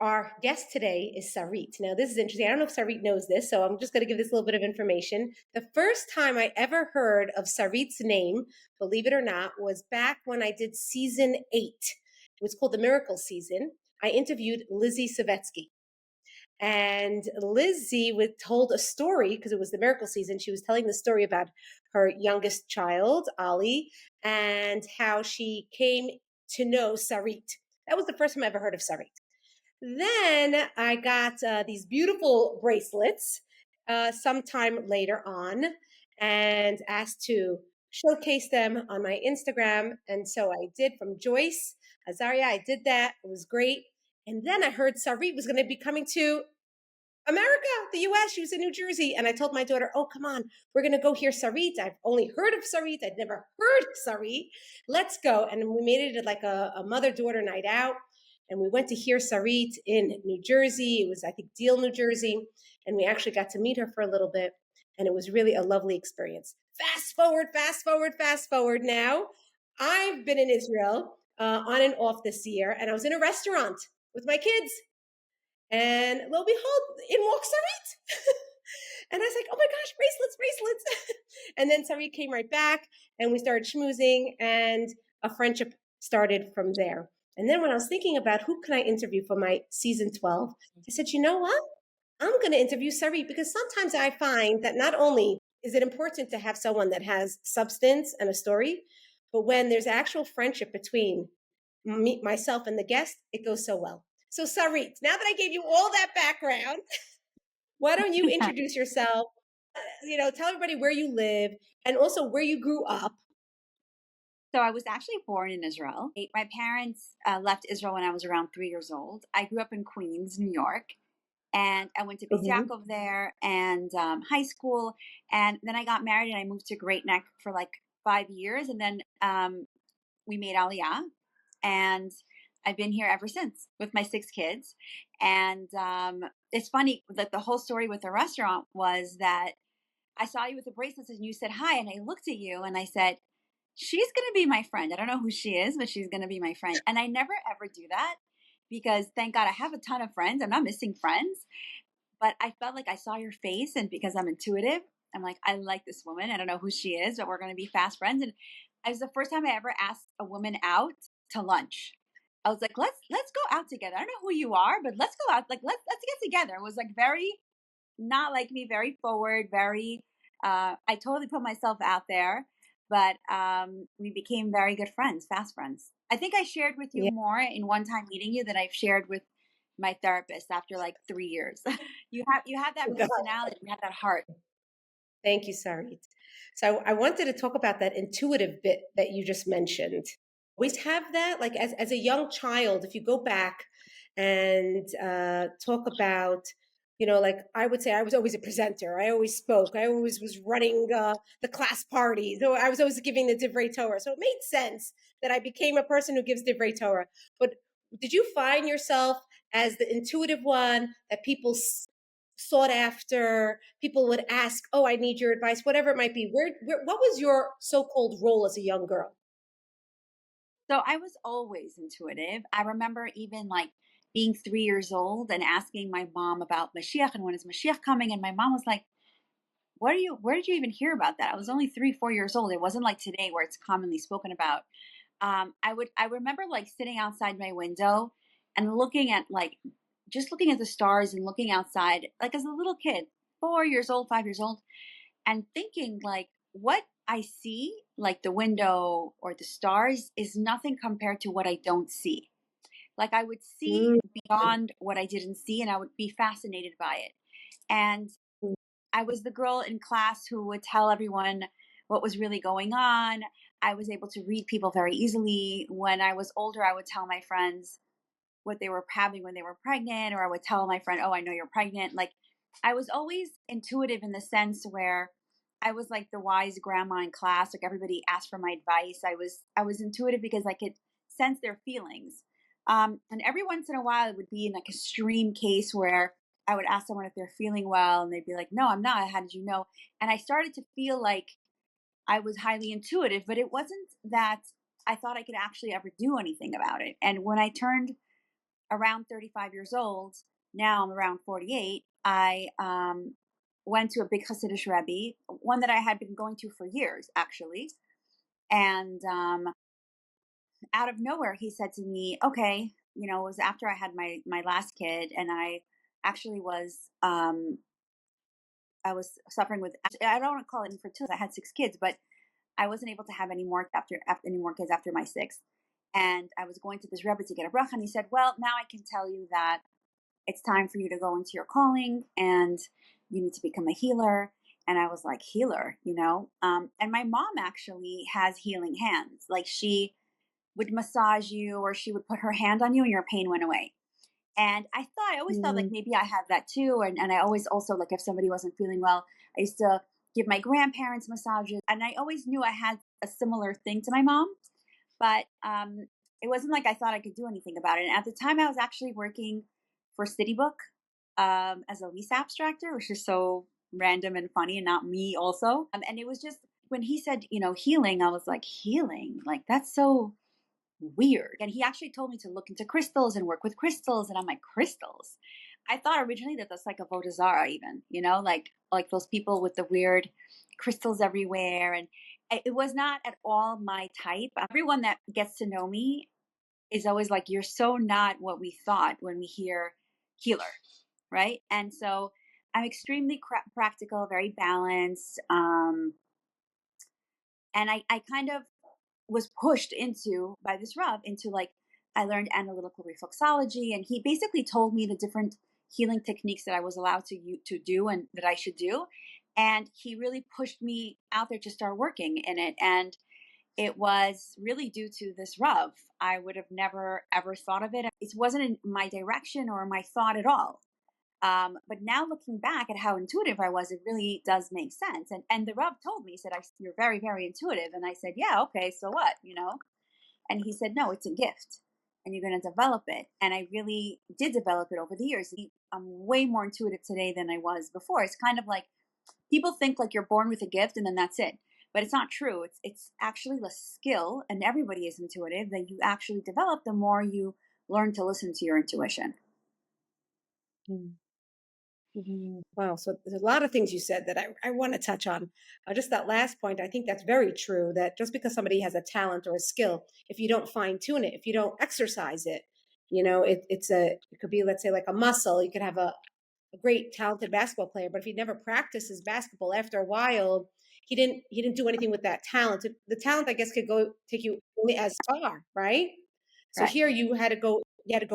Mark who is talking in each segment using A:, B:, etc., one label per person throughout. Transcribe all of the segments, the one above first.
A: our guest today is Sarit. Now, this is interesting. I don't know if Sarit knows this, so I'm just going to give this little bit of information. The first time I ever heard of Sarit's name, believe it or not, was back when I did season 8. It was called the Miracle Season. I interviewed Lizzie Savetsky. And Lizzie told a story, because it was the Miracle Season. She was telling the story about her youngest child, Ali, and how she came to know Sarit. That was the first time I ever heard of Sarit. Then I got these beautiful bracelets sometime later on and asked to showcase them on my Instagram. And so I did, from Joyce Azaria. I did that. It was great. And then I heard Sarit was going to be coming to America, the US. She was in New Jersey. And I told my daughter, oh, come on, we're going to go hear Sarit. I've only heard of Sarit. I'd never heard Sarit. Let's go. And we made it like a mother-daughter night out. And we went to hear Sarit in New Jersey. It was, I think, Deal, New Jersey. And we actually got to meet her for a little bit. And it was really a lovely experience. Fast forward now. I've been in Israel on and off this year. And I was in a restaurant with my kids. And lo and behold, in walks Sarit. And I was like, oh my gosh, bracelets. And then Sarit came right back and we started schmoozing and a friendship started from there. And then when I was thinking about who can I interview for my season 12, I said, you know what? I'm going to interview Sarit, because sometimes I find that not only is it important to have someone that has substance and a story, but when there's actual friendship between myself and the guest, it goes so well. So Sarit, now that I gave you all that background, why don't you introduce yourself? Tell everybody where you live and also where you grew up.
B: So I was actually born in Israel. My parents left Israel when I was around 3 years old. I grew up in Queens, New York, and I went to Beit Yaakov there and high school. And then I got married and I moved to Great Neck for like 5 years. And then we made Aliyah, and I've been here ever since with my 6 kids. And it's funny that the whole story with the restaurant was that I saw you with the bracelets and you said hi, and I looked at you and I said, she's going to be my friend. I don't know who she is, but she's going to be my friend. And I never ever do that, because thank God I have a ton of friends. I'm not missing friends, but I felt like I saw your face, and because I'm intuitive, I'm like, I like this woman. I don't know who she is, but we're going to be fast friends. And it was the first time I ever asked a woman out to lunch. I was like, let's go out together. I don't know who you are, but let's go out. Like, let's get together. It was like very not like me, very forward, very, I totally put myself out there. But we became very good friends, fast friends. I think I shared with you more in one time meeting you than I've shared with my therapist after like 3 years. you have that personality, you have that heart.
A: Thank you, Sarit. So I wanted to talk about that intuitive bit that you just mentioned. Always have that, like as a young child, if you go back and talk about, like I would say I was always a presenter. I always spoke. I always was running the class parties. So I was always giving the Divrei Torah. So it made sense that I became a person who gives Divrei Torah. But did you find yourself as the intuitive one that people sought after? People would ask, oh, I need your advice, whatever it might be. What was your so-called role as a young girl?
B: So I was always intuitive. I remember even like being 3 years old and asking my mom about Mashiach and when is Mashiach coming. And my mom was like, where did you even hear about that? I was only 3-4 years old. It wasn't like today where it's commonly spoken about. I remember like sitting outside my window and looking at the stars and looking outside, like as a little kid, 4 years old, 5 years old, and thinking like what I see, like the window or the stars, is nothing compared to what I don't see. Like I would see beyond what I didn't see, and I would be fascinated by it. And I was the girl in class who would tell everyone what was really going on. I was able to read people very easily. When I was older, I would tell my friends what they were having when they were pregnant, or I would tell my friend, oh, I know you're pregnant. Like I was always intuitive in the sense where I was like the wise grandma in class. Like everybody asked for my advice. I was intuitive because I could sense their feelings. And every once in a while, it would be in like a extreme case where I would ask someone if they're feeling well, and they'd be like, no, I'm not. How did you know? And I started to feel like I was highly intuitive, but it wasn't that I thought I could actually ever do anything about it. And when I turned around 35 years old, now I'm around 48, I went to a big Hasidic Rebbe, one that I had been going to for years, actually. And out of nowhere, he said to me, okay, it was after I had my last kid, and actually was, I was suffering with, I don't want to call it infertility. I had 6 kids, but I wasn't able to have any more after any more kids after my 6th. And I was going to this Rebbe to get a bracha, and he said, well, now I can tell you that it's time for you to go into your calling, and you need to become a healer. And I was like, healer, and my mom actually has healing hands. Like, she would massage you, or she would put her hand on you and your pain went away. And I always thought like maybe I have that too. And I always also, like, if somebody wasn't feeling well, I used to give my grandparents massages. And I always knew I had a similar thing to my mom, but it wasn't like I thought I could do anything about it. And at the time, I was actually working for Citybook as a lease abstractor, which is so random and funny, and not me also. And it was just when he said, healing, I was like, healing? Like, that's so weird. And he actually told me to look into crystals and work with crystals. And I'm like, crystals? I thought originally that that's like a Vodazara, even, like those people with the weird crystals everywhere. And it was not at all my type. Everyone that gets to know me is always like, you're so not what we thought when we hear healer, right? And so I'm extremely practical, very balanced. And I kind of was pushed into by this Rav into, like, I learned analytical reflexology, and he basically told me the different healing techniques that I was allowed to do and that I should do. And he really pushed me out there to start working in it. And it was really due to this Rav. I would have never ever thought of it. It wasn't in my direction or my thought at all. But now looking back at how intuitive I was, it really does make sense. And the Rav told me, he said, you're very, very intuitive. And I said, yeah, okay, so what, And he said, no, it's a gift, and you're going to develop it. And I really did develop it over the years. I'm way more intuitive today than I was before. It's kind of like people think like you're born with a gift and then that's it. But it's not true. It's actually the skill, and everybody is intuitive, that you actually develop the more you learn to listen to your intuition.
A: Wow. So there's a lot of things you said that I want to touch on. Just that last point, I think that's very true, that just because somebody has a talent or a skill, if you don't fine tune it, if you don't exercise it, it could be, let's say, like a muscle. You could have a great talented basketball player, but if he never practices basketball, after a while, he didn't do anything with that talent. The talent, I guess, could take you only as far, right? So
B: Right.
A: here you had to go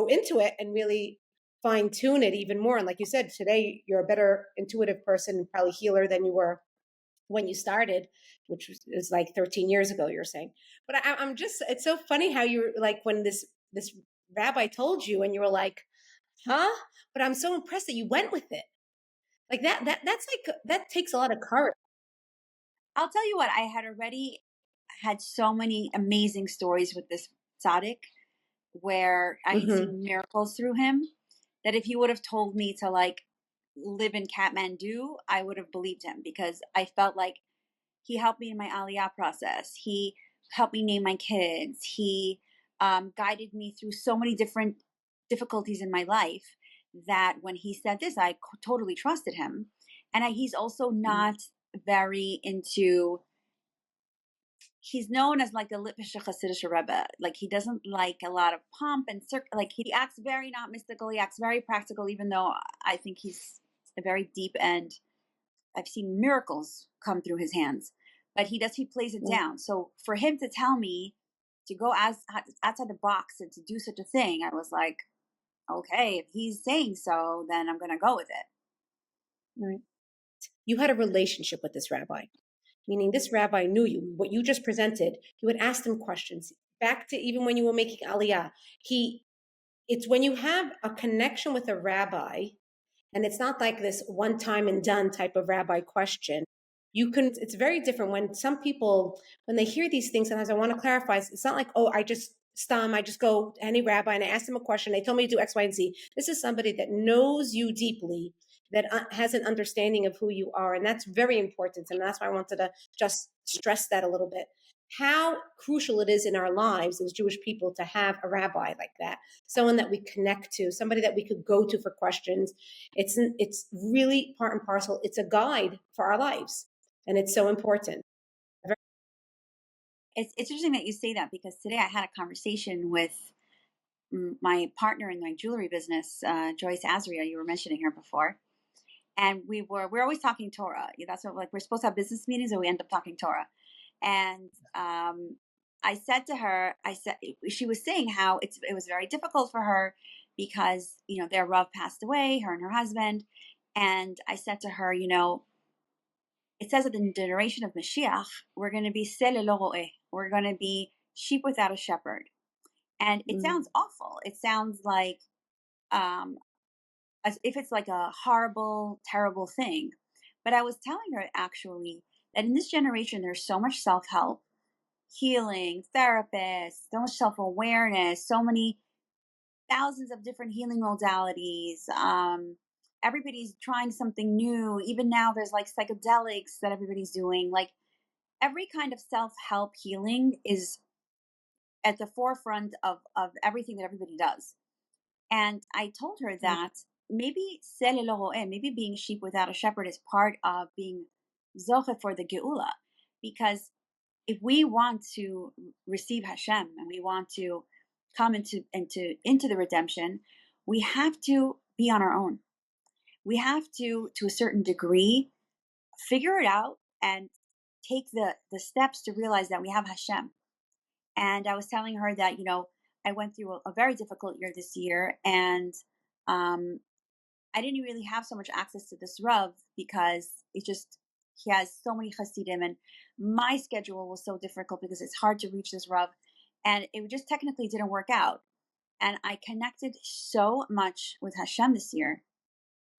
A: into it and really fine tune it even more. And like you said, today you're a better intuitive person, probably healer, than you were when you started, which was like 13 years ago, you're saying. But I'm just, it's so funny how you're like, when this rabbi told you and you were like, huh? But I'm so impressed that you went with it. Like that's like, that takes a lot of courage.
B: I'll tell you what, I had already had so many amazing stories with this tzaddik where I had
A: Mm-hmm.
B: seen miracles through him, that if he would have told me to, like, live in Kathmandu, I would have believed him, because I felt like he helped me in my aliyah process. He helped me name my kids. He guided me through so many different difficulties in my life, that when he said this, I totally trusted him. And he's also not very into, he's known as like the Litvische Hasidic Rebbe. Like, he doesn't like a lot of pomp and like, he acts very not mystical. He acts very practical, even though I think he's a very deep, and I've seen miracles come through his hands. But he plays it down. So for him to tell me to go outside the box and to do such a thing, I was like, okay, if he's saying so, then I'm going to go with it.
A: Right. You had a relationship with this rabbi, meaning this rabbi knew you. What you just presented, you would ask him questions. Back to even when you were making aliyah, it's when you have a connection with a rabbi, and it's not like this one time and done type of rabbi question. It's very different when some people, when they hear these things, sometimes I want to clarify, it's not like, oh, I just go to any rabbi and I ask them a question. They told me to do X, Y, and Z. This is somebody that knows you deeply, that has an understanding of who you are. And that's very important. And that's why I wanted to just stress that a little bit. how crucial it is in our lives as Jewish people to have a rabbi like that, someone that we connect to, somebody that we could go to for questions. It's really part and parcel. It's a guide for our lives, and it's so important.
B: It's interesting that you say that, because today I had a conversation with my partner in my jewelry business, Joyce Azria. You were mentioning her before, and we're always talking Torah. That's what, like, we're supposed to have business meetings, and we end up talking Torah. And I said to her, she was saying how it was very difficult for her because their Rav passed away, her and her husband. And I said to her, it says that the generation of Mashiach, we're going to be sel lo roeh. We're going to be sheep without a shepherd. And it sounds awful. It sounds like as if it's like a horrible, terrible thing. But I was telling her actually that in this generation, there's so much self-help, healing, therapists, so much self-awareness, so many thousands of different healing modalities. Everybody's trying something new. Even now there's like psychedelics that everybody's doing. Like, every kind of self-help healing is at the forefront of everything that everybody does. And I told her that maybe sel lo roeh, maybe being sheep without a shepherd is part of being zoche for the geula. Because if we want to receive Hashem and we want to come into the redemption, we have to be on our own. We have to a certain degree, figure it out and take the steps to realize that we have Hashem. And I was telling her that, I went through a very difficult year this year, and I didn't really have so much access to this Rav because he has so many Hasidim, and my schedule was so difficult because it's hard to reach this Rav, and it just technically didn't work out. And I connected so much with Hashem this year,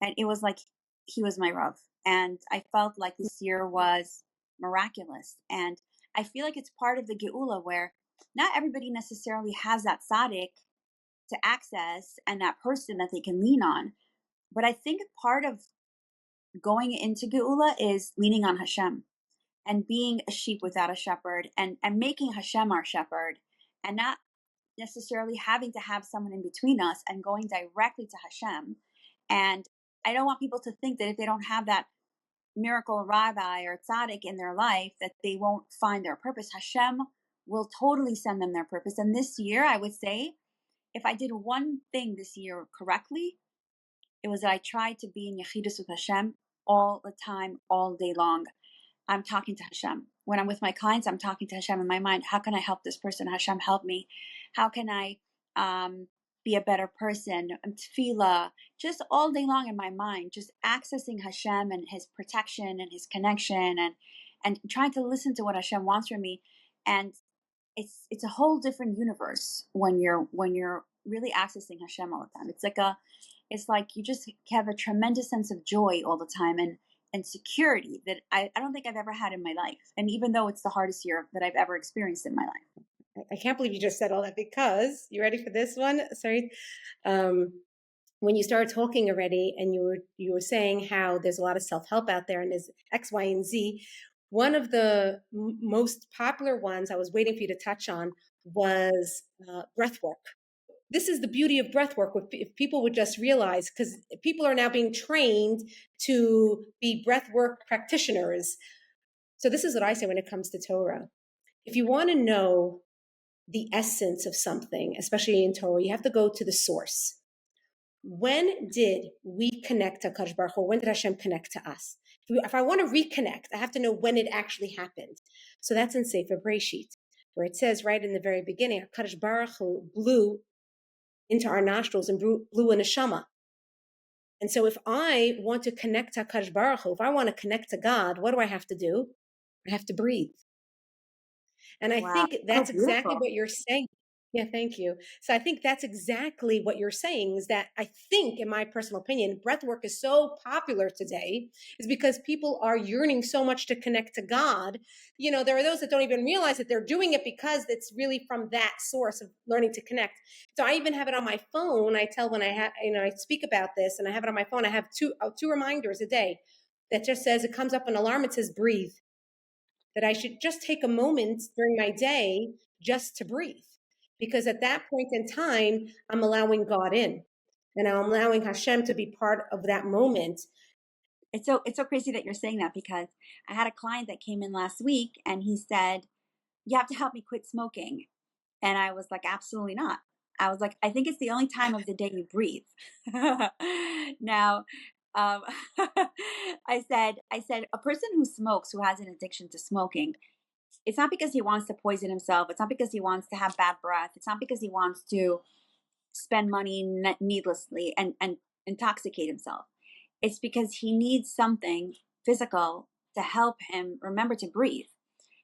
B: and it was like he was my Rav, and I felt like this year was miraculous. And I feel like it's part of the Geula where not everybody necessarily has that tzaddik to access and that person that they can lean on. But I think part of going into Geula is leaning on Hashem and being a sheep without a shepherd, and making Hashem our shepherd, and not necessarily having to have someone in between us, and going directly to Hashem. And I don't want people to think that if they don't have that miracle rabbi or tzaddik in their life, that they won't find their purpose. Hashem will totally send them their purpose. And this year, I would say, if I did one thing this year correctly, it was that I tried to be in Yechidus with Hashem all the time, all day long. I'm talking to Hashem. When I'm with my clients, I'm talking to Hashem in my mind. How can I help this person? Hashem, help me. How can I be a better person? Tefillah, just all day long in my mind, just accessing Hashem and His protection and His connection, and trying to listen to what Hashem wants from me. And it's a whole different universe when you're really accessing Hashem all the time. It's like you just have a tremendous sense of joy all the time, and security that I don't think I've ever had in my life. And even though it's the hardest year that I've ever experienced in my life.
A: I can't believe you just said all that, because you ready for this one? Sorry. When you started talking already, and you were saying how there's a lot of self-help out there and there's X, Y, and Z. One of the most popular ones I was waiting for you to touch on was breath work. This is the beauty of breath work. If people would just realize, because people are now being trained to be breath work practitioners. So this is what I say when it comes to Torah. If you want to know the essence of something, especially in Torah, you have to go to the source. When did we connect to Kadosh Baruch Hu? When did Hashem connect to us? If I want to reconnect, I have to know when it actually happened. So that's in Sefer Bereshit, where it says right in the very beginning, Kadosh Baruch Hu blew into our nostrils and blew a neshama. And so if I want to connect to Kadosh Baruch Hu, if I want to connect to God, what do I have to do? I have to breathe. And I think that's exactly what you're saying. Yeah, thank you. So I think that's exactly what you're saying, is that I think, in my personal opinion, breath work is so popular today is because people are yearning so much to connect to God. There are those that don't even realize that they're doing it because it's really from that source of learning to connect. So I even have it on my phone. I tell when I speak about this, and I have it on my phone. I have two reminders a day that just says, it comes up an alarm. It says, breathe. that I should just take a moment during my day just to breathe. Because at that point in time, I'm allowing God in and I'm allowing Hashem to be part of that moment.
B: It's so crazy that you're saying that, because I had a client that came in last week and he said, "You have to help me quit smoking." And I was like, "Absolutely not." I was like, "I think it's the only time of the day you breathe." Now, um, I said, a person who smokes, who has an addiction to smoking, it's not because he wants to poison himself. It's not because he wants to have bad breath. It's not because he wants to spend money needlessly and intoxicate himself. It's because he needs something physical to help him remember to breathe.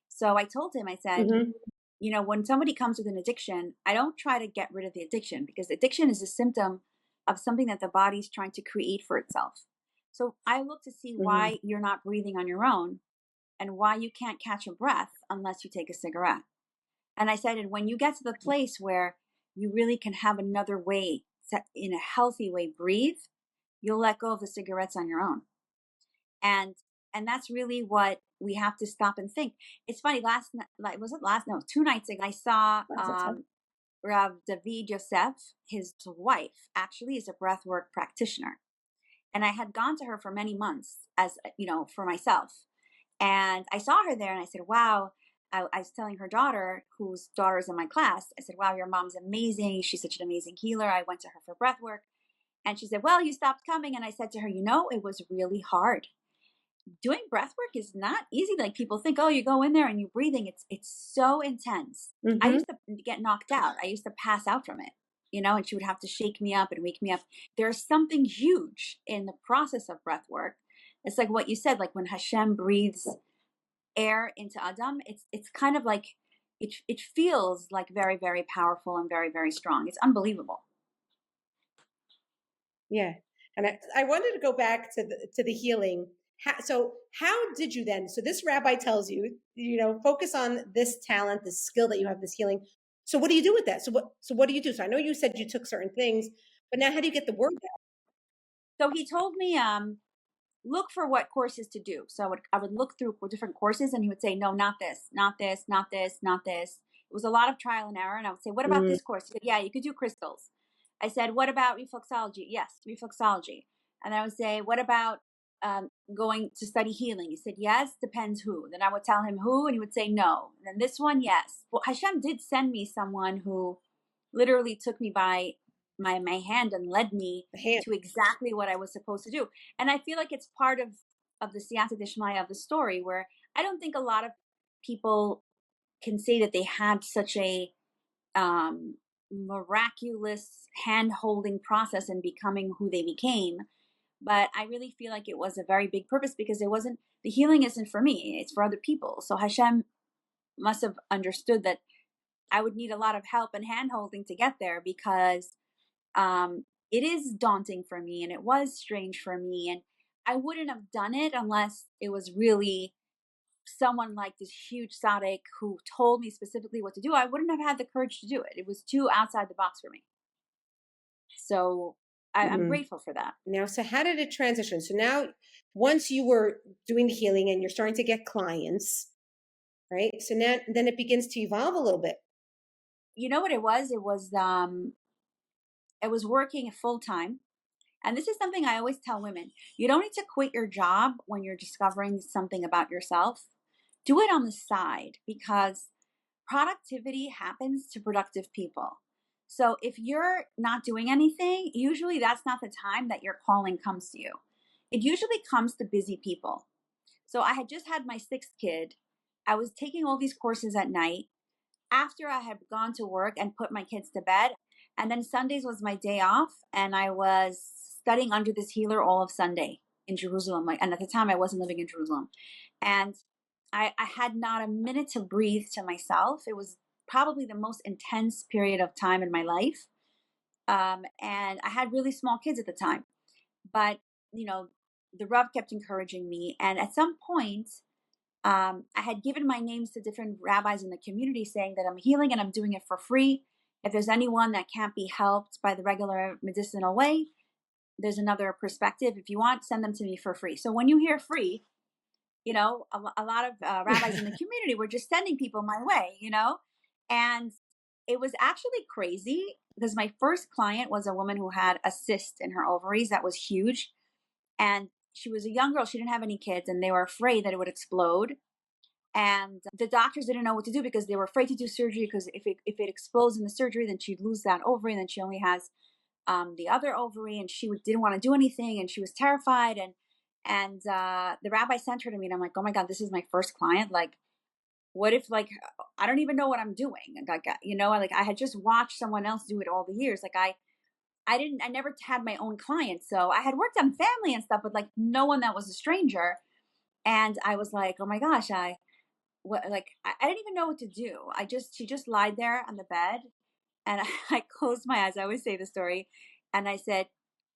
B: So I told him, I said,
A: Mm-hmm.
B: when somebody comes with an addiction, I don't try to get rid of the addiction, because addiction is a symptom of something that the body's trying to create for itself. So I look to see
A: Mm-hmm.
B: why you're not breathing on your own and why you can't catch a breath unless you take a cigarette. And I said, and when you get to the place where you really can have another way, in a healthy way, breathe, you'll let go of the cigarettes on your own. And that's really what we have to stop and think. It's funny, last night, like, was it last? No, 2 nights ago, I saw Rav David Yosef. His wife actually is a breathwork practitioner. And I had gone to her for many months, as for myself. And I saw her there and I said, wow. I was telling her daughter, whose daughter is in my class, I said, wow, your mom's amazing. She's such an amazing healer. I went to her for breath work. And she said, well, you stopped coming. And I said to her, it was really hard. Doing breath work is not easy. Like, people think, oh, you go in there and you're breathing. It's so intense. I
A: Mm-hmm.
B: used to get knocked out. I used to pass out from it, and she would have to shake me up and wake me up. There's something huge in the process of breath work. It's like what you said, like when Hashem breathes air into Adam, it's kind of like it feels like very, very powerful and very, very strong. It's unbelievable.
A: Yeah. And I wanted to go back to the healing. How did you then? So this rabbi tells you, focus on this talent, this skill that you have, this healing. So what do you do with that? So what do you do? So I know you said you took certain things, but now how do you get the word out?
B: So he told me, look for what courses to do. So I would look through different courses, and he would say, no, not this, not this, not this, not this. It was a lot of trial and error. And I would say, what about
A: Mm,
B: this course? He said, yeah, you could do crystals. I said, what about reflexology? Yes, reflexology. And I would say, what about going to study healing? He said, yes, depends who. Then I would tell him who, and he would say no. And then this one, yes. Well, Hashem did send me someone who literally took me by my hand and led me
A: the hand.
B: to exactly what I was supposed to do. And I feel like it's part of the siyata dishmaya of the story, where I don't think a lot of people can say that they had such a miraculous hand holding process in becoming who they became. But I really feel like it was a very big purpose, because the healing isn't for me, it's for other people. So Hashem must have understood that I would need a lot of help and hand holding to get there, because it is daunting for me and it was strange for me. And I wouldn't have done it unless it was really someone like this huge tzaddik who told me specifically what to do. I wouldn't have had the courage to do it. It was too outside the box for me. So I'm
A: Mm.
B: grateful for that.
A: Now, so how did it transition? So now, once you were doing the healing and you're starting to get clients, right? So now, then it begins to evolve a little bit.
B: You know what it was? It was working full time. And this is something I always tell women. You don't need to quit your job when you're discovering something about yourself. Do it on the side, because productivity happens to productive people. So if you're not doing anything, usually that's not the time that your calling comes to you. It usually comes to busy people. So I had just had my sixth kid. I was taking all these courses at night after I had gone to work and put my kids to bed. And then Sundays was my day off, and I was studying under this healer all of Sunday in Jerusalem. And at the time, I wasn't living in Jerusalem. And I had not a minute to breathe to myself. It was probably the most intense period of time in my life. And I had really small kids at the time. But, the Rav kept encouraging me. And at some point, I had given my names to different rabbis in the community, saying that I'm healing and I'm doing it for free. If there's anyone that can't be helped by the regular medicinal way, there's another perspective. If you want, send them to me for free. So when you hear free, a lot of rabbis in the community were just sending people my way, and it was actually crazy because my first client was a woman who had a cyst in her ovaries that was huge. And she was a young girl. She didn't have any kids, and they were afraid that it would explode. And the doctors didn't know what to do because they were afraid to do surgery because if it explodes in the surgery, then she'd lose that ovary, and then she only has the other ovary, and she didn't want to do anything, and she was terrified. And the rabbi sent her to me, and I'm like, oh my God, this is my first client. Like, what if I don't even know what I'm doing? And like I had just watched someone else do it all the years. Like I never had my own clients. So I had worked on family and stuff, but like no one that was a stranger. And I was like, oh my gosh, I didn't even know what to do. She just lied there on the bed, and I closed my eyes. I always say the story. And I said,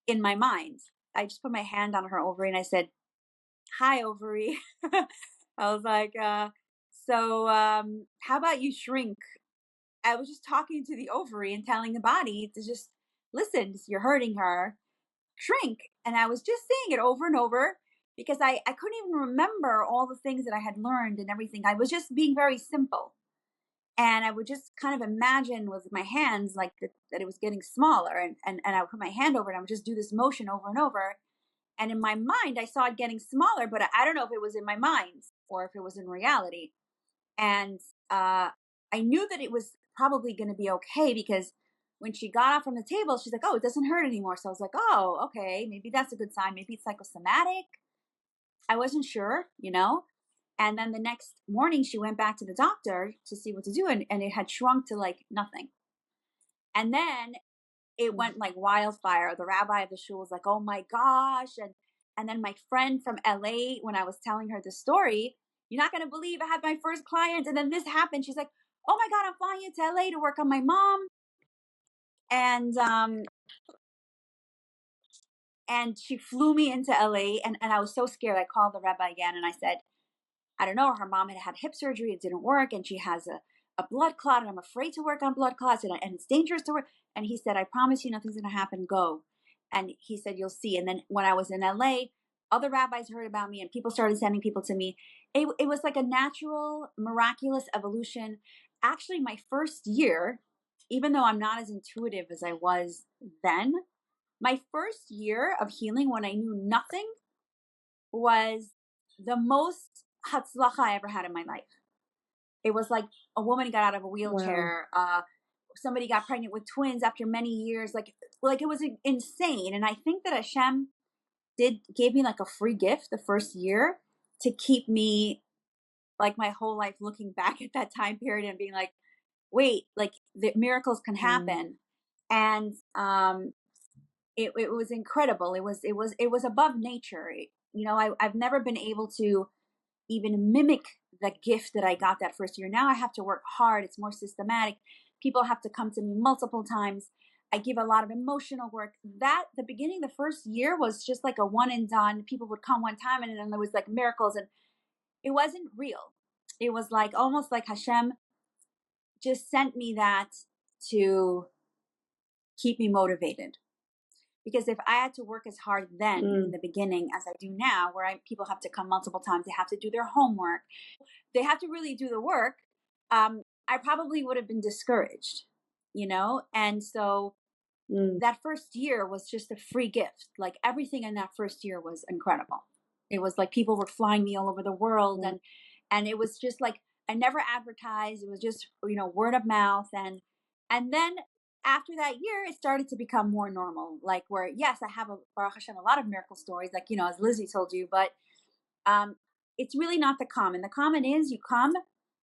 B: in my mind, I just put my hand on her ovary and I said, hi, ovary. I was like, how about you shrink? I was just talking to the ovary and telling the body to just listen, you're hurting her, shrink. And I was just saying it over and over because I couldn't even remember all the things that I had learned and everything. I was just being very simple. And I would just kind of imagine with my hands like that it was getting smaller. And I would put my hand over it and I would just do this motion over and over. And in my mind, I saw it getting smaller, but I don't know if it was in my mind or if it was in reality. And I knew that it was probably going to be okay because when she got off from the table, she's like, oh, it doesn't hurt anymore. So I was like, oh, okay, maybe that's a good sign. Maybe it's psychosomatic. I wasn't sure, And then the next morning, she went back to the doctor to see what to do, and it had shrunk to like nothing. And then it went like wildfire. The rabbi of the shul was like, oh my gosh. And then my friend from LA, when I was telling her the story, you're not going to believe I had my first client. And then this happened. She's like, oh my God, I'm flying you to LA to work on my mom. And she flew me into LA, and I was so scared. I called the rabbi again and I said, I don't know, her mom had hip surgery, it didn't work, and she has a blood clot, and I'm afraid to work on blood clots, and it's dangerous to work. And he said, I promise you nothing's going to happen, go. And he said, you'll see. And then when I was in LA, other rabbis heard about me, and people started sending people to me. It was like a natural, miraculous evolution. Actually, my first year, even though I'm not as intuitive as I was then, my first year of healing when I knew nothing was the most hatzlacha I ever had in my life. It was like a woman got out of a wheelchair. Wow. Somebody got pregnant with twins after many years. Like it was insane. And I think that Hashem gave me like a free gift the first year to keep me like my whole life looking back at that time period and being like, wait, like the miracles can happen. And it was incredible. It was above nature. I've never been able to even mimic the gift that I got that first year. Now I have to work hard. It's more systematic. People have to come to me multiple times. I give a lot of emotional work. The beginning, the first year was just like a one and done. People would come one time and then there was like miracles, and it wasn't real. It was like almost like Hashem just sent me that to keep me motivated. Because if I had to work as hard then in the beginning as I do now, where people have to come multiple times, they have to do their homework, they have to really do the work, I probably would have been discouraged, And so that first year was just a free gift. Like everything in that first year was incredible. It was like people were flying me all over the world, and it was just like I never advertised. It was just word of mouth, and then after that year, it started to become more normal. Like where yes, I have Baruch Hashem, a lot of miracle stories, like as Lizzie told you, but it's really not the common. The common is you come,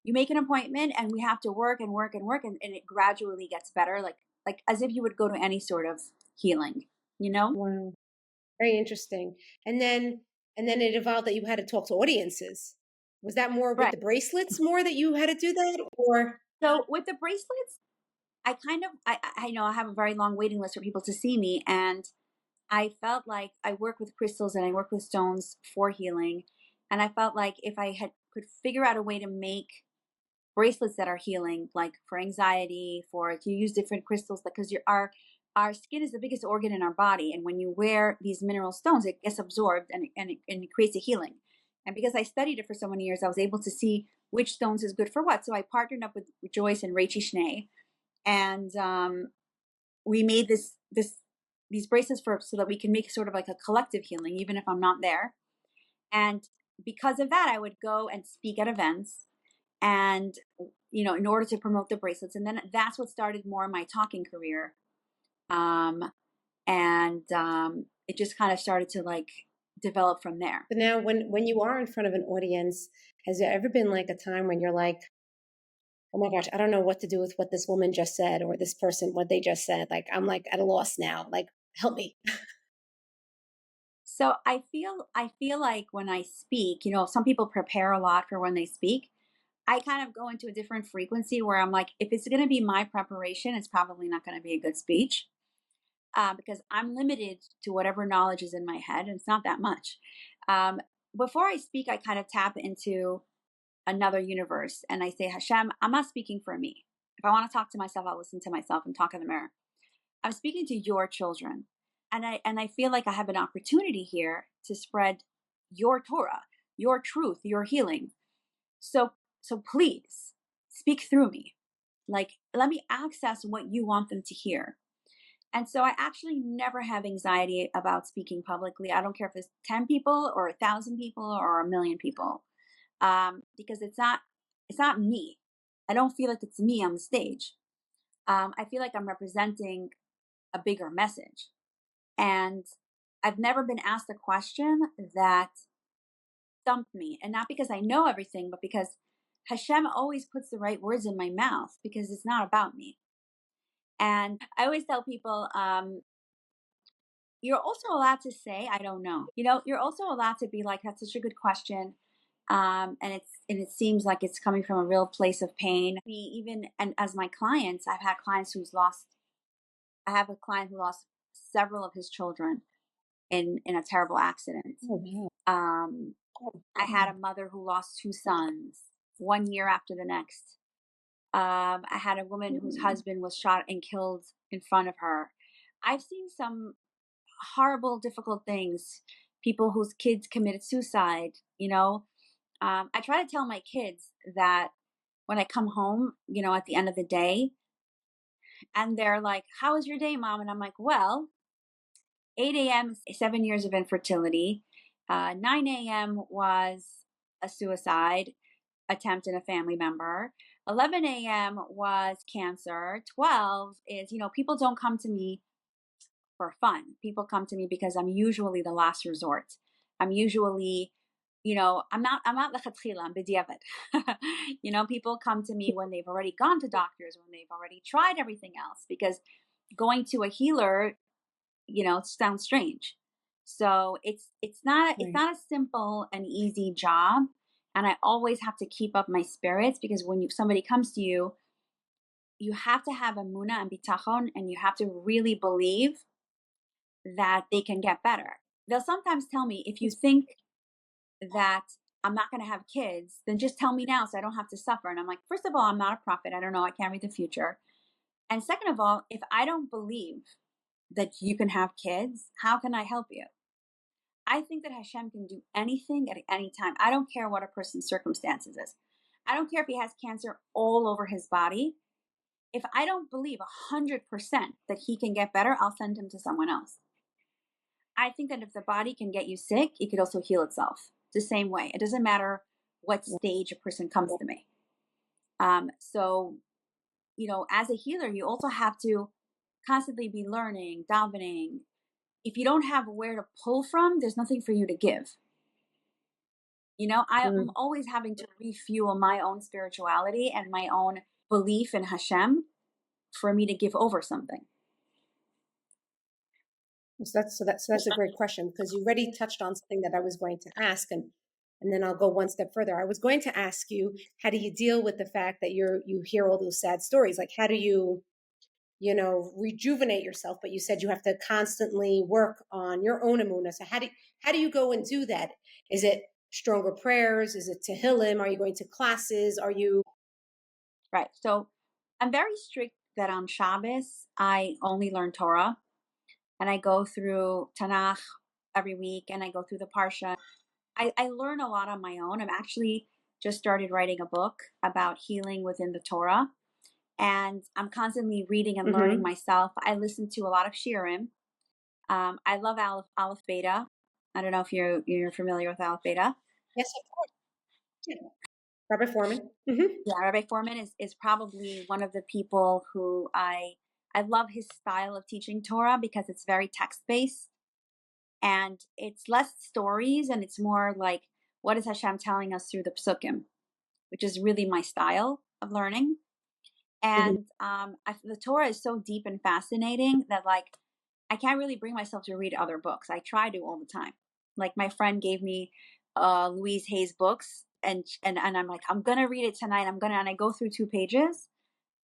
B: you make an appointment, and we have to work and work and work, and it gradually gets better, like as if you would go to any sort of healing,
A: Wow. Very interesting. And then it evolved that you had to talk to audiences. Was that more with the bracelets more that you had to do that, or?
B: So with the bracelets, I know I have a very long waiting list for people to see me, and I felt like I work with crystals and I work with stones for healing. And I felt like if I could figure out a way to make bracelets that are healing, like for anxiety, to use different crystals, because our skin is the biggest organ in our body. And when you wear these mineral stones, it gets absorbed and it creates a healing. And because I studied it for so many years, I was able to see which stones is good for what. So I partnered up with Joyce and Rachel Schnee, and we made these bracelets so that we can make sort of like a collective healing, even if I'm not there. And because of that, I would go and speak at events, and in order to promote the bracelets. And then that's what started more my talking career. It just kind of started to like develop from there.
A: But now when you are in front of an audience, has there ever been like a time when you're like, oh my gosh, I don't know what to do with what this woman just said, or this person, what they just said. Like, I'm like at a loss now, like, help me.
B: So I feel like when I speak, some people prepare a lot for when they speak. I kind of go into a different frequency where I'm like, if it's going to be my preparation, it's probably not going to be a good speech, because I'm limited to whatever knowledge is in my head, and it's not that much. Before I speak, I kind of tap into another universe, and I say, Hashem, I'm not speaking for me. If I want to talk to myself, I'll listen to myself and talk in the mirror. I'm speaking to your children, and I feel like I have an opportunity here to spread your Torah, your truth, your healing. So please speak through me. Like, let me access what you want them to hear. And so I actually never have anxiety about speaking publicly. I don't care if it's 10 people or 1,000 people or 1,000,000 people, because it's not me. I don't feel like it's me on the stage. I feel like I'm representing a bigger message. And I've never been asked a question that stumped me. And not because I know everything, but because Hashem always puts the right words in my mouth, because it's not about me. And I always tell people, you're also allowed to say, I don't know. You're also allowed to be like, that's such a good question. And it seems like it's coming from a real place of pain. And as my clients, I've had clients I have a client who lost several of his children in a terrible accident.
A: Oh, wow.
B: I had a mother who lost 2 sons 1 year after the next. I had a woman whose husband was shot and killed in front of her. I've seen some horrible, difficult things. People whose kids committed suicide. I try to tell my kids that when I come home, at the end of the day, and they're like, "How was your day, Mom?" And I'm like, "Well, 8 a.m. is 7 years of infertility. 9 a.m. was a suicide attempt in a family member. 11 a.m. was cancer. 12 is, people don't come to me for fun. People come to me because I'm usually the last resort. I'm usually, I'm not lechatchila, I'm b'diavad. People come to me when they've already gone to doctors, when they've already tried everything else, because going to a healer, sounds strange. So it's not a simple and easy job. And I always have to keep up my spirits, because when somebody comes to you, you have to have emunah and bitachon, and you have to really believe that they can get better. They'll sometimes tell me, if you think that I'm not going to have kids, then just tell me now so I don't have to suffer. And I'm like, first of all, I'm not a prophet. I don't know. I can't read the future. And second of all, if I don't believe that you can have kids, how can I help you? I think that Hashem can do anything at any time. I don't care what a person's circumstances is. I don't care if he has cancer all over his body. If I don't believe 100% that he can get better, I'll send him to someone else. I think that if the body can get you sick, it could also heal itself the same way. It doesn't matter what stage a person comes to me. So, as a healer, you also have to constantly be learning, davening. If you don't have where to pull from, there's nothing for you to give. I'm always having to refuel my own spirituality and my own belief in Hashem for me to give over something.
A: So that's a great question, because you already touched on something that I was going to ask, and then I'll go one step further. I was going to ask you, how do you deal with the fact that you hear all those sad stories? Like, how do you rejuvenate yourself? But you said you have to constantly work on your own emunah. So how do you go and do that? Is it stronger prayers? Is it tehillim? Are you going to classes? Are you?
B: Right. So I'm very strict that on Shabbos, I only learn Torah, and I go through Tanakh every week, and I go through the Parsha. I learn a lot on my own. I'm actually just started writing a book about healing within the Torah, and I'm constantly reading and learning
A: Mm-hmm.
B: myself. I listen to a lot of shiurim. I love Aleph Beta. I don't know if you're familiar with Aleph Beta.
A: Yes, of course. Yeah. Robert Foreman. Mm-hmm.
B: Yeah, Rabbi Foreman is probably one of the people who I love his style of teaching Torah because it's very text based and it's less stories and it's more like what is Hashem telling us through the psukim, which is really my style of learning.
A: Mm-hmm.
B: And the Torah is so deep and fascinating that like I can't really bring myself to read other books. I try to all the time. Like my friend gave me Louise Hay's books, and I'm like I'm gonna read it tonight. And I go through 2 pages,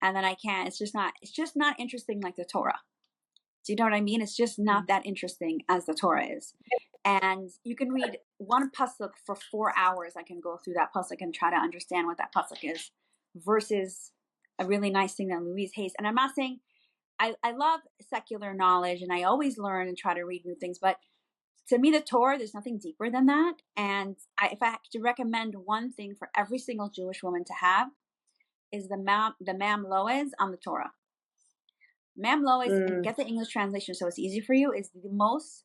B: and then I can't. It's just not interesting like the Torah. Do you know what I mean? It's just not that interesting as the Torah is. And you can read one pasuk for 4 hours. I can go through that pasuk and try to understand what that pasuk is, versus a really nice thing that Louise Hayes. And I'm not saying I love secular knowledge and I always learn and try to read new things, but to me, the Torah, there's nothing deeper than that. And if I had to recommend one thing for every single Jewish woman to have, is the Mam Loez on the Torah. Mam Loez, and
A: Mm.
B: get the English translation so it's easy for you, is the most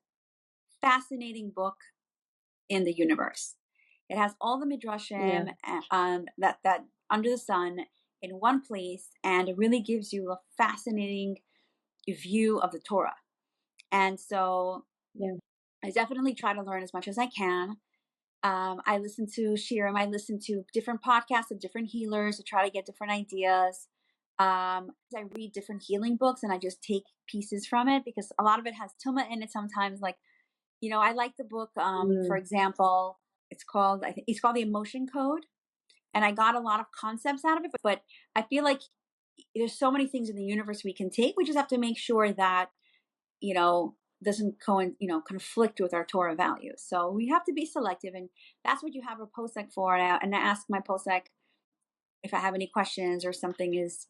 B: fascinating book in the universe. It has all the
A: Yeah.
B: midrashim that under the sun in one place, and it really gives you a fascinating view of the Torah. And so
A: Yeah.
B: I definitely try to learn as much as I can. I listen to Shirim. I listen to different podcasts of different healers to try to get different ideas. I read different healing books and I just take pieces from it because a lot of it has tumah in it sometimes. Like, I like the book, for
A: Mm.
B: example, I think it's called The Emotion Code. And I got a lot of concepts out of it, but I feel like there's so many things in the universe we can take. We just have to make sure that doesn't conflict with our Torah values. So we have to be selective, and that's what you have a posek for. And I ask my posek if I have any questions or something is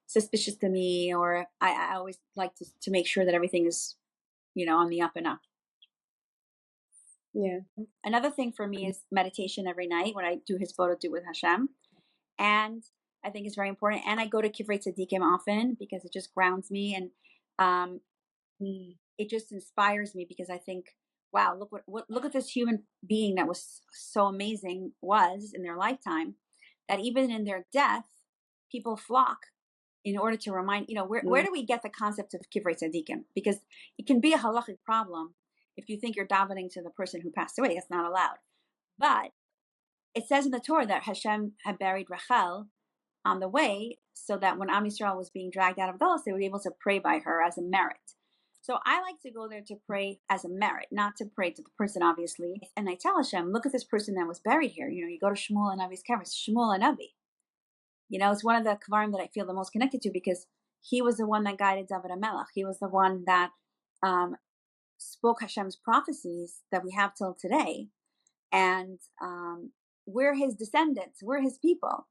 B: suspicious to me, or I always like to make sure that everything is on the up and up.
A: Yeah.
B: Another thing for me is meditation every night when I do his photo do with Hashem, and I think it's very important. And I go to Kivrei Tzadikim often because it just grounds me and um,
A: Mm.
B: it just inspires me because I think, wow, look at this human being that was so amazing was in their lifetime, that even in their death, people flock in order to remind, where
A: Mm.
B: do we get the concept of kivrei tzadikim? Because it can be a halachic problem if you think you're davening to the person who passed away. It's not allowed. But it says in the Torah that Hashem had buried Rachel on the way so that when Am Yisrael was being dragged out of Galus, they were able to pray by her as a merit. So I like to go there to pray as a merit, not to pray to the person, obviously. And I tell Hashem, look at this person that was buried here. You go to Shmuel and Avi's kever, Shmuel and Avi. It's one of the kvarim that I feel the most connected to because he was the one that guided David HaMelech. He was the one that spoke Hashem's prophecies that we have till today. And we're his descendants. We're his people.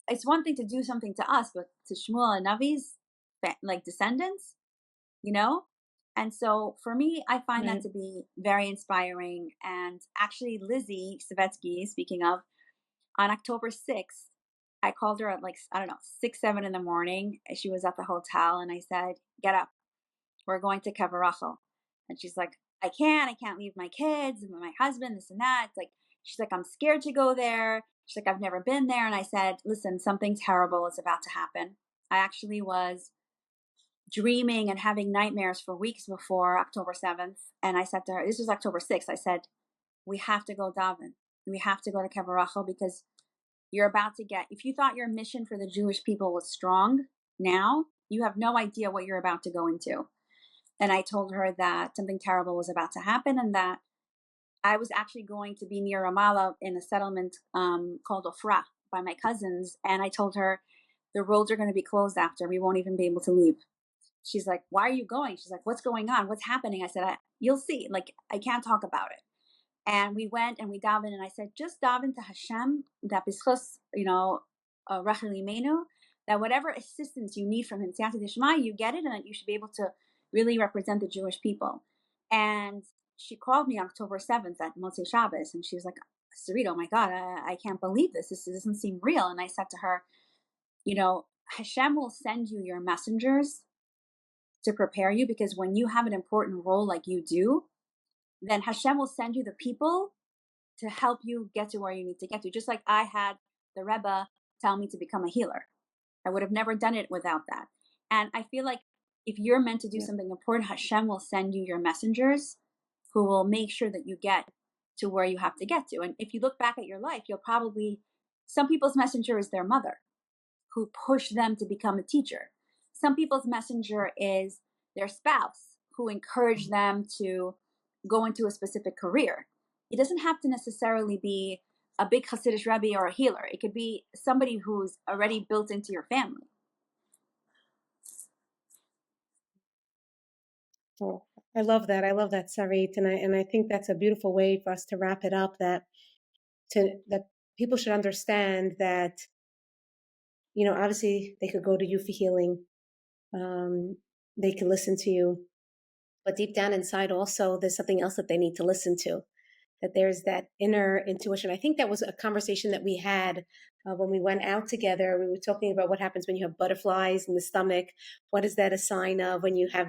B: It's one thing to do something to us, but to Shmuel and Navi's like descendants, you know? And so for me, I find that
A: Right.
B: to be very inspiring. And actually, Lizzie Savetsky, speaking of, on October 6th, I called her at like, I don't know, 6, 7 in the morning. She was at the hotel and I said, get up. We're going to Kevarachel. And she's like, I can't leave my kids and my husband, this and that. It's like, she's like, I'm scared to go there. She's like, I've never been there. And I said, listen, something terrible is about to happen. I actually was dreaming and having nightmares for weeks before October 7th. And I said to her, this was October 6th. I said, we have to go daven. We have to go to Kevarachel because you're about to get, if you thought your mission for the Jewish people was strong now, you have no idea what you're about to go into. And I told her that something terrible was about to happen and that I was actually going to be near Ramallah in a settlement called Ofra by my cousins. And I told her the roads are going to be closed after. We won't even be able to leave. She's like, why are you going? She's like, what's going on? What's happening? I said, you'll see. Like, I can't talk about it. And we went and we davened. And I said, just daven to Hashem, that bischus, Rachel Imenu, that whatever assistance you need from him, you get it, and that you should be able to really represent the Jewish people. And she called me October 7th at Motzei Shabbos, and she was like, Sarit, oh my God, I can't believe this. This doesn't seem real. And I said to her, Hashem will send you your messengers to prepare you, because when you have an important role like you do, then Hashem will send you the people to help you get to where you need to get to. Just like I had the Rebbe tell me to become a healer. I would have never done it without that. And I feel like if you're meant to do something important, Hashem will send you your messengers who will make sure that you get to where you have to get to. And if you look back at your life, some people's messenger is their mother, who pushed them to become a teacher. Some people's messenger is their spouse, who encouraged them to go into a specific career. It doesn't have to necessarily be a big Hasidic Rebbe or a healer. It could be somebody who's already built into your family.
A: Oh, I love that. I love that, Sarit, and I think that's a beautiful way for us to wrap it up. That people should understand that, obviously they could go to you for healing, they can listen to you, but deep down inside, also there's something else that they need to listen to. That there's that inner intuition. I think that was a conversation that we had when we went out together. We were talking about what happens when you have butterflies in the stomach. What is that a sign of when you have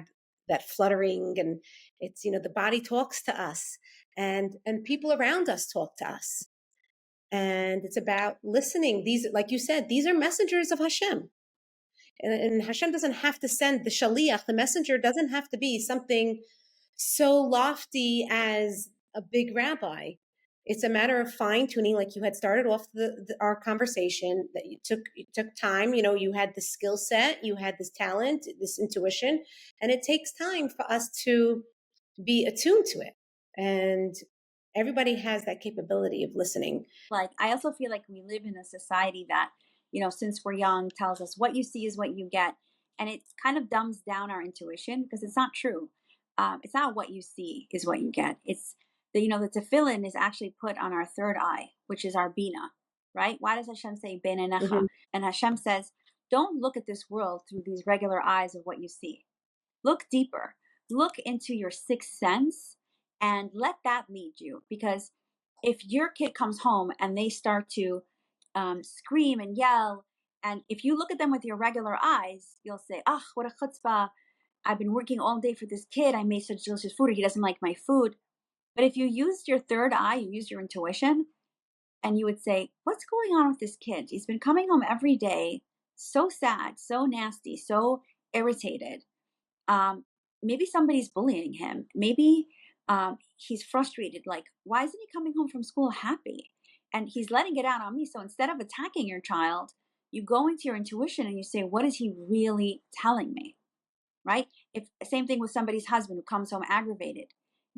A: that fluttering? And it's, the body talks to us, and people around us talk to us. And it's about listening. These, like you said, these are messengers of Hashem. And Hashem doesn't have to send the shaliach. The messenger doesn't have to be something so lofty as a big rabbi. It's a matter of fine tuning, like you had started off our conversation, that you took time. You had the skill set, you had this talent, this intuition, and it takes time for us to be attuned to it. And everybody has that capability of listening.
B: Like, I also feel like we live in a society that, since we're young, tells us what you see is what you get. And it kind of dumbs down our intuition, because it's not true. It's not what you see is what you get. It's the tefillin is actually put on our third eye, which is our bina, right? Why does Hashem say benenecha? Mm-hmm. And Hashem says, don't look at this world through these regular eyes of what you see. Look deeper. Look into your sixth sense and let that lead you. Because if your kid comes home and they start to scream and yell, and if you look at them with your regular eyes, you'll say, what a chutzpah. I've been working all day for this kid. I made such delicious food. He doesn't like my food. But if you used your third eye, you used your intuition, and you would say, what's going on with this kid? He's been coming home every day, so sad, so nasty, so irritated. Maybe somebody's bullying him. Maybe he's frustrated. Like, why isn't he coming home from school happy? And he's letting it out on me. So instead of attacking your child, you go into your intuition and you say, what is he really telling me? Right? Same thing with somebody's husband who comes home aggravated.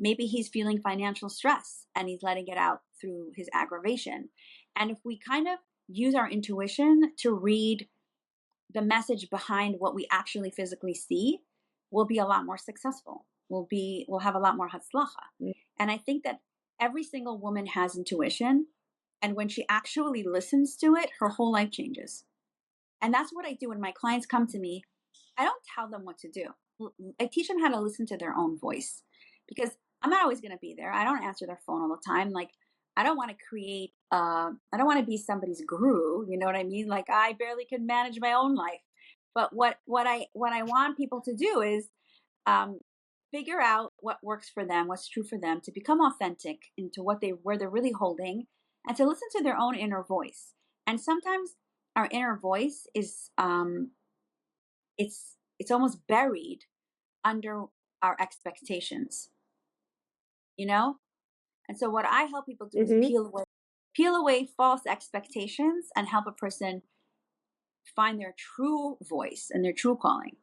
B: Maybe he's feeling financial stress and he's letting it out through his aggravation. And if we kind of use our intuition to read the message behind what we actually physically see, we'll be a lot more successful. We'll have a lot more hatzlacha. Mm-hmm. And I think that every single woman has intuition. And when she actually listens to it, her whole life changes. And that's what I do when my clients come to me. I don't tell them what to do. I teach them how to listen to their own voice, because I'm not always going to be there. I don't answer their phone all the time. Like, I don't want to be somebody's guru. You know what I mean? Like, I barely can manage my own life. But what I want people to do is figure out what works for them, what's true for them, to become authentic into where they're really holding, and to listen to their own inner voice. And sometimes our inner voice is it's almost buried under our expectations, And so what I help people do is peel away false expectations and help a person find their true voice and their true calling.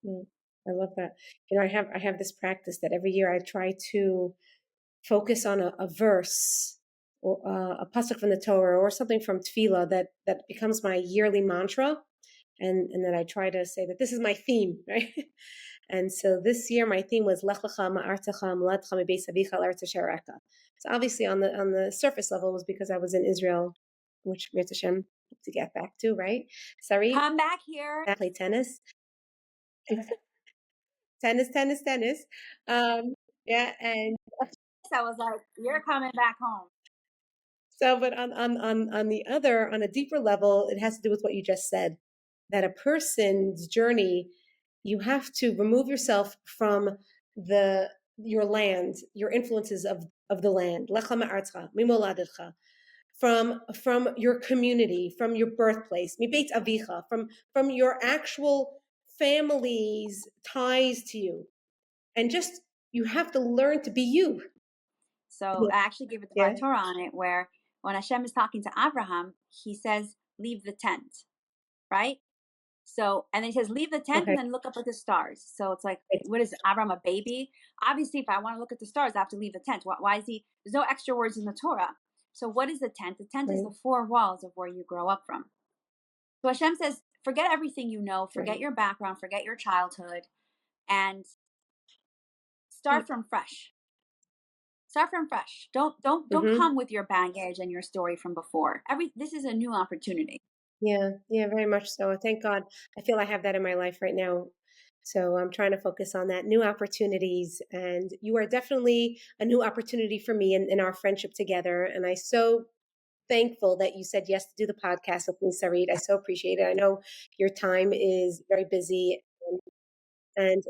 A: I love that. I have this practice that every year I try to focus on a verse or a pasuk from the Torah or something from Tefillah that becomes my yearly mantra, and then I try to say that this is my theme, right? And so this year my theme was Lech lecha ma'artecha m'ladcha mibeis avicha l'eretz asher ereka. So obviously on the surface level was because I was in Israel, which Mirz Hashem to get back to, right? Sarit,
B: come back here.
A: I play tennis. tennis. Yeah, and
B: I was like, you're coming back home.
A: so, but on the other, on a deeper level, it has to do with what you just said, that a person's journey, you have to remove yourself from the your land, your influences of the land, Lecha ma'artzcha, mimoladetcha, from your community, from your birthplace, mi beit avicha, from your actual family's ties to you, and just you have to learn to be you.
B: So I actually gave a
A: Yeah.
B: Dvar Torah on it where when Hashem is talking to Abraham, he says, leave the tent, right? So, and then he says, leave the tent
A: Okay.
B: and then look up at the stars. So it's like, what is Abraham, a baby? Obviously, if I want to look at the stars, I have to leave the tent. Why is he? There's no extra words in the Torah. So, what is the tent? The tent is
A: Right.
B: the four walls of where you grow up from. So Hashem says, forget everything you know, forget
A: Right.
B: your background, forget your childhood, and start from fresh. Start from fresh. Don't
A: Mm-hmm.
B: come with your baggage and your story from before. This is a new opportunity.
A: Yeah, yeah, very much so. Thank God. I feel I have that in my life right now. So I'm trying to focus on that, new opportunities. And you are definitely a new opportunity for me in our friendship together. And I so thankful that you said yes to do the podcast with me, Sarit. I so appreciate it. I know your time is very busy, and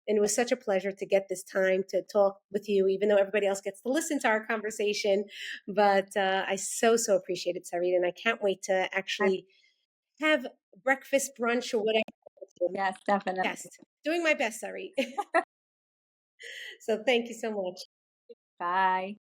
A: and it was such a pleasure to get this time to talk with you, even though everybody else gets to listen to our conversation. But I so appreciate it, Sarit, and I can't wait to actually have breakfast, brunch, or whatever.
B: Yes, definitely.
A: Best. Doing my best, Sarit. So thank you so much.
B: Bye.